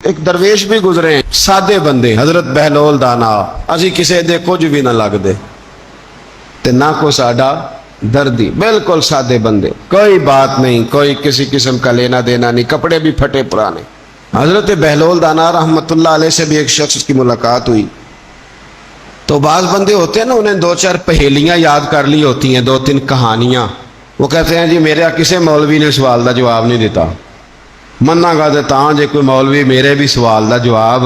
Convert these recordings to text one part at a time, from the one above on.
ایک درویش بھی گزرے ہیں، سادے بندے، حضرت بہلول دانا، اسی کسے دے کچھ بھی نہ لگ دے تے نہ کو ساڈا دردی، بالکل سادے بندے، کوئی بات نہیں، کوئی کسی قسم کا لینا دینا نہیں، کپڑے بھی پھٹے پرانے۔ حضرت بہلول دانا رحمت اللہ علیہ سے بھی ایک شخص کی ملاقات ہوئی، تو بعض بندے ہوتے ہیں نا، انہیں دو چار پہیلیاں یاد کر لی ہوتی ہیں، دو تین کہانیاں، وہ کہتے ہیں جی میرا کسے مولوی نے سوال دا جواب نہیں دیتا، منا گا دیتا ہوں جی کوئی مولوی میرے بھی سوال دا جواب،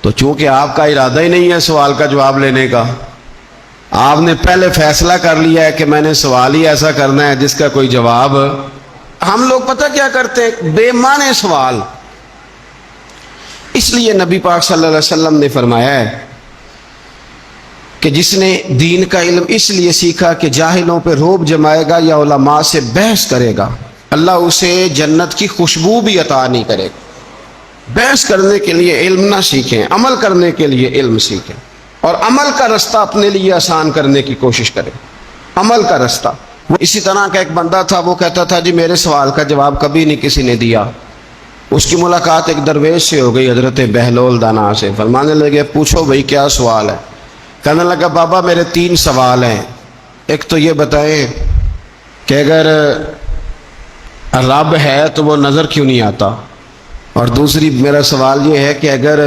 تو چونکہ آپ کا ارادہ ہی نہیں ہے سوال کا جواب لینے کا، آپ نے پہلے فیصلہ کر لیا ہے کہ میں نے سوال ہی ایسا کرنا ہے جس کا کوئی جواب، ہم لوگ پتہ کیا کرتے ہیں، بے معنی سوال۔ اس لیے نبی پاک صلی اللہ علیہ وسلم نے فرمایا ہے کہ جس نے دین کا علم اس لیے سیکھا کہ جاہلوں پہ رعب جمائے گا یا علماء سے بحث کرے گا، اللہ اسے جنت کی خوشبو بھی عطا نہیں کرے گا۔ بحث کرنے کے لیے علم نہ سیکھیں، عمل کرنے کے لیے علم سیکھیں، اور عمل کا رستہ اپنے لیے آسان کرنے کی کوشش کریں، عمل کا رستہ۔ اسی طرح کا ایک بندہ تھا، وہ کہتا تھا جی میرے سوال کا جواب کبھی نہیں کسی نے دیا۔ اس کی ملاقات ایک درویش سے ہو گئی، حضرت بہلول دانا سے، فرمانے لگے پوچھو بھائی کیا سوال ہے؟ کہنے لگا بابا میرے 3 سوال ہیں، ایک تو یہ بتائیں کہ اگر رب ہے تو وہ نظر کیوں نہیں آتا، اور دوسری میرا سوال یہ ہے کہ اگر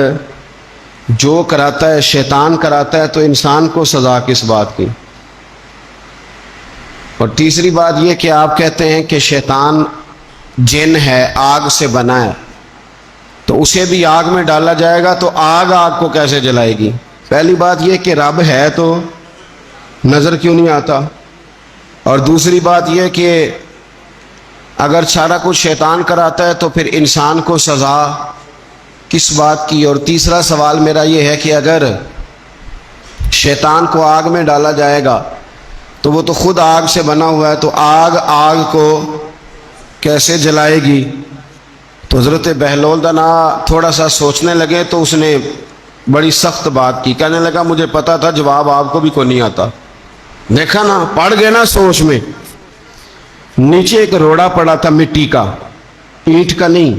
جو کراتا ہے شیطان کراتا ہے تو انسان کو سزا کس بات کی، اور تیسری بات یہ کہ آپ کہتے ہیں کہ شیطان جن ہے، آگ سے بنا ہے، تو اسے بھی آگ میں ڈالا جائے گا تو آگ آگ کو کیسے جلائے گی؟ پہلی بات یہ کہ رب ہے تو نظر کیوں نہیں آتا، اور دوسری بات یہ کہ اگر سارا کچھ شیطان کراتا ہے تو پھر انسان کو سزا کس بات کی، اور تیسرا سوال میرا یہ ہے کہ اگر شیطان کو آگ میں ڈالا جائے گا تو وہ تو خود آگ سے بنا ہوا ہے، تو آگ آگ کو کیسے جلائے گی؟ تو حضرت بہلول دانا تھوڑا سا سوچنے لگے تو اس نے بڑی سخت بات کی، کہنے لگا مجھے پتا تھا جواب آپ کو بھی کوئی نہیں آتا، دیکھا نا پڑ گئے نا سوچ میں۔ نیچے ایک روڑا پڑا تھا مٹی کا، اینٹ کا نہیں،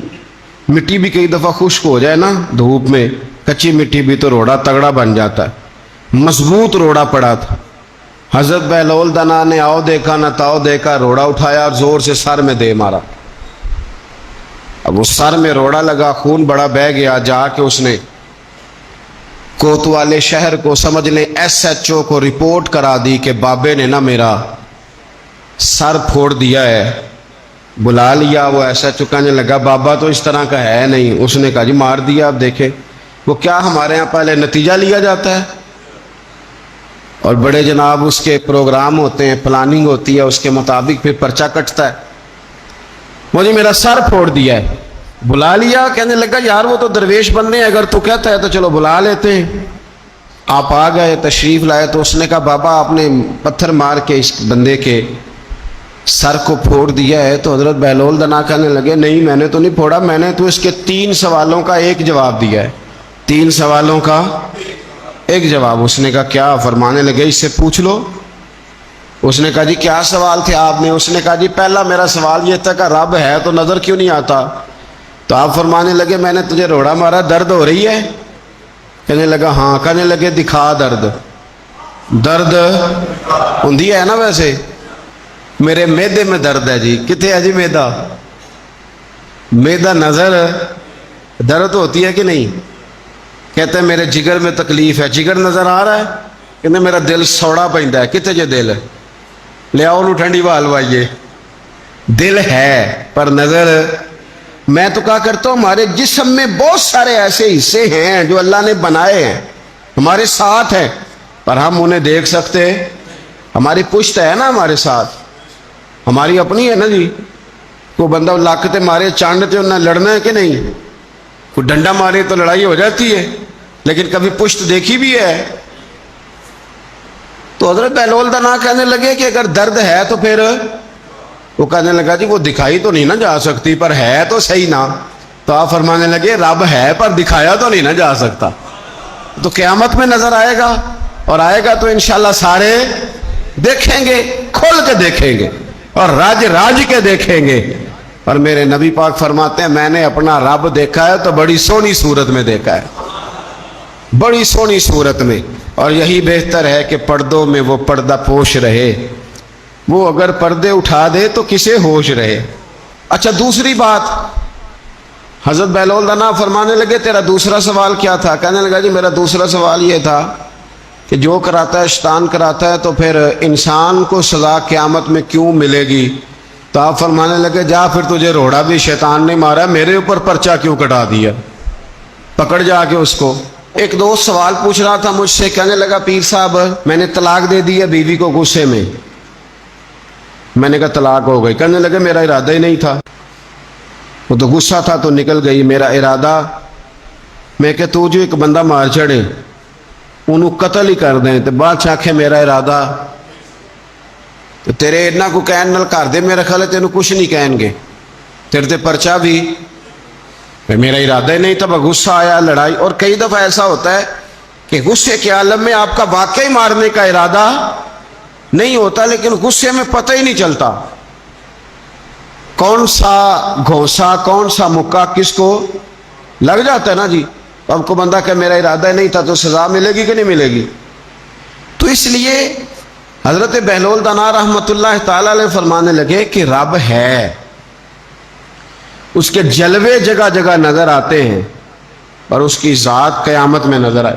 مٹی بھی کئی دفعہ خشک ہو جائے نا دھوپ میں، کچی مٹی بھی تو روڑا تگڑا بن جاتا ہے، مضبوط روڑا پڑا تھا۔ حضرت بہلول دانا نے آؤ دیکھا نہ تاؤ دیکھا، روڑا اٹھایا اور زور سے سر میں دے مارا، اب وہ سر میں روڑا لگا، خون بڑا بہہ گیا، جا کے اس نے کوتوالے شہر کو، سمجھ لیں SHO کو رپورٹ کرا دی کہ بابے نے نا میرا سر پھوڑ دیا ہے۔ بلا لیا، وہ SHO کہنے لگا بابا تو اس طرح کا ہے نہیں، اس نے کہا جی مار دیا، اب دیکھیں وہ کیا ہمارے ہاں پہلے نتیجہ لیا جاتا ہے، اور بڑے جناب اس کے پروگرام ہوتے ہیں، پلاننگ ہوتی ہے، اس کے مطابق پھر پرچہ کٹتا ہے۔ وہ جی میرا سر پھوڑ دیا ہے، بلا لیا، کہنے لگا یار وہ تو درویش بندے ہیں، اگر تو کہتا ہے تو چلو بلا لیتے ہیں۔ آپ آ گئے، تشریف لائے، تو اس نے کہا بابا آپ نے پتھر مار کے اس بندے کے سر کو پھوڑ دیا ہے، تو حضرت بہلول دانا کہنے لگے نہیں میں نے تو نہیں پھوڑا، میں نے تو اس کے 3 سوالوں کا ایک جواب دیا ہے، 3 سوالوں کا ایک جواب۔ اس نے کہا کیا؟ فرمانے لگے اس سے پوچھ لو۔ اس نے کہا جی کیا سوال تھے آپ نے؟ اس نے کہا جی پہلا میرا سوال یہ تھا کہ رب ہے تو نظر کیوں نہیں آتا؟ تو آپ فرمانے لگے میں نے تجھے روڑا مارا، درد ہو رہی ہے؟ کہنے لگا ہاں۔ کہنے لگے دکھا درد۔ درد ہوندی ہے نا ویسے؟ میرے میدے میں درد ہے جی۔ کتنے ہے جی میدا؟ میدا نظر درد ہوتی ہے کہ نہیں؟ کہتے ہیں میرے جگر میں تکلیف ہے، جگر نظر آ رہا ہے؟ کہتے میرا دل سوڑا پیندا ہے، کتنے جے دل ہے؟ لے آؤ انہوں ٹھنڈی بال وائیے۔ دل ہے پر نظر۔ میں تو کہا کرتا ہوں ہمارے جسم میں بہت سارے ایسے حصے ہیں جو اللہ نے بنائے ہیں، ہمارے ساتھ ہیں، پر ہم انہیں دیکھ سکتے۔ ہماری پشت ہے نا ہمارے ساتھ، ہماری اپنی ہے نا جی۔ کوئی بندہ لاکتے مارے چانڈتے انہیں لڑنا ہے کہ نہیں؟ کوئی ڈنڈا مارے تو لڑائی ہو جاتی ہے، لیکن کبھی پشت دیکھی بھی ہے؟ تو حضرت بہلول دانا کہنے لگے کہ اگر درد ہے تو پھر، وہ کہنے لگا جی وہ دکھائی تو نہیں نہ جا سکتی پر ہے تو صحیح نا۔ تو آپ فرمانے لگے رب ہے پر دکھایا تو نہیں نہ جا سکتا، تو قیامت میں نظر آئے گا، اور آئے گا تو انشاءاللہ سارے دیکھیں گے، کھول کے دیکھیں گے اور راج راج کے دیکھیں گے۔ اور میرے نبی پاک فرماتے ہیں میں نے اپنا رب دیکھا ہے تو بڑی سونی صورت میں دیکھا ہے، بڑی سونی صورت میں، اور یہی بہتر ہے کہ پردوں میں وہ پردہ پوش رہے، وہ اگر پردے اٹھا دے تو کسے ہوش رہے۔ اچھا دوسری بات، حضرت بہلول دانا فرمانے لگے تیرا دوسرا سوال کیا تھا؟ کہنے لگا جی میرا دوسرا سوال یہ تھا کہ جو کراتا ہے شیطان کراتا ہے تو پھر انسان کو سزا قیامت میں کیوں ملے گی؟ تو آپ فرمانے لگے جا پھر تجھے روڑا بھی شیطان نے مارا، میرے اوپر پرچہ کیوں کٹا دیا، پکڑ جا کے اس کو۔ ایک دوست سوال پوچھ رہا تھا مجھ سے، کہنے لگا پیر صاحب میں نے طلاق دے دی ہے بیوی کو غصے میں۔ میں نے کہا طلاق ہو گئی؟ کہنے لگے میرا ارادہ ہی نہیں تھا، وہ تو غصہ تھا تو نکل گئی، میرا ارادہ میں کہ تو جو ایک بندہ مار چڑے انہوں قتل ہی کر دیں تو بادشاہ آکھے میرا ارادہ، تو تیرے اتنا کو کہن نل کر دے، میرا خیال ہے تینوں کچھ نہیں کہیں گے، تیرے تے پرچہ بھی میرا ارادہ ہی نہیں تھا، غصہ آیا لڑائی۔ اور کئی دفعہ ایسا ہوتا ہے کہ غصے کے عالم میں آپ کا واقعی مارنے کا ارادہ نہیں ہوتا، لیکن غصے میں پتہ ہی نہیں چلتا کون سا گھونسا کون سا مکہ کس کو لگ جاتا ہے نا جی۔ اب کو بندہ کہ میرا ارادہ نہیں تھا تو سزا ملے گی کہ نہیں ملے گی؟ تو اس لیے حضرت بہلول دانا رحمت اللہ تعالی علیہ فرمانے لگے کہ رب ہے، اس کے جلوے جگہ جگہ نظر آتے ہیں اور اس کی ذات قیامت میں نظر آئے،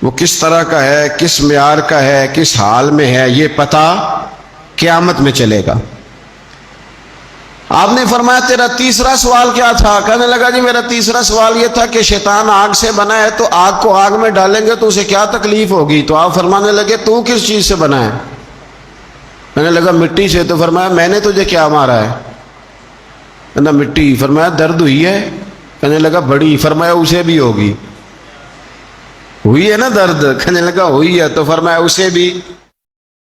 وہ کس طرح کا ہے، کس معیار کا ہے، کس حال میں ہے، یہ پتہ قیامت میں چلے گا۔ آپ نے فرمایا تیرا تیسرا سوال کیا تھا؟ کہنے لگا جی میرا تیسرا سوال یہ تھا کہ شیطان آگ سے بنا ہے تو آگ کو آگ میں ڈالیں گے تو اسے کیا تکلیف ہوگی؟ تو آپ فرمانے لگے تو کس چیز سے بنا ہے؟ میں نے لگا مٹی سے۔ تو فرمایا میں نے تجھے کیا مارا ہے؟ کہنا مٹی۔ فرمایا درد ہوئی ہے؟ کہنے لگا بڑی۔ فرمایا اسے بھی ہوگی، ہوئی ہے نا درد؟ کہنے لگا ہوئی ہے۔ تو فرمایا اسے بھی